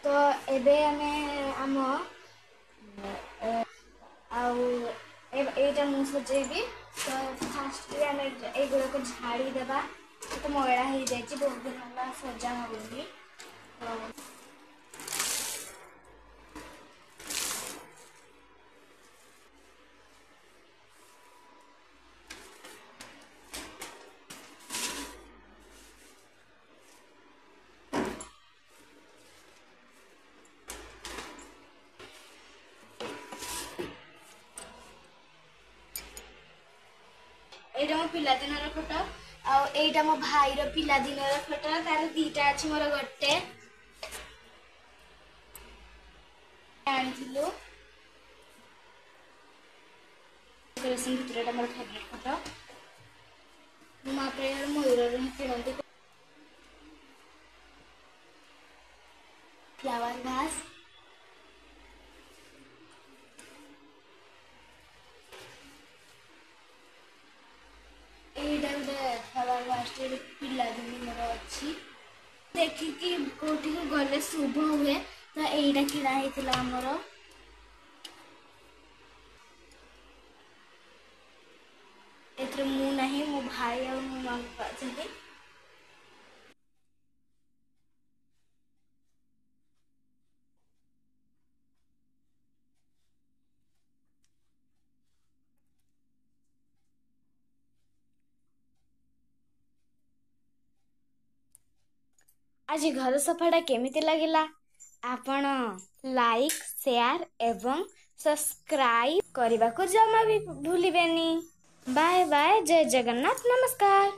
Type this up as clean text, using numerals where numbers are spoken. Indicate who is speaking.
Speaker 1: तो एबे आमे आम आईटा मुझे सजेबी। तो फास्ट आम युड़क झाड़ी देवा तो मैला हो जाए बहुत दिन है सजा होगी। एटा मो पिलादिन फोटो आईटा मो भाई पिलादिन फोटो तार दीटा अच्छी मोर गोटे आनिथिलु भितर मोर फेवरेट फोटो मो प्रेयर मयूर किणती फ्लावर भास एटा गोटे फ्लावर भास पिलादिन मोर अच्छी देखिकी कोठी गले शुभ हुए तो यहीटा किଣା ହେଇଥିଲା ଆମର। एथरे मु नहीं मो भाई और मो मामा अछंती। आज घर सफाटा केमिति लागिला आपण लाइक शेयर एवं सब्सक्राइब करने को जमा भी भूलिबेनी। बाय बाय, जय जगन्नाथ, नमस्कार।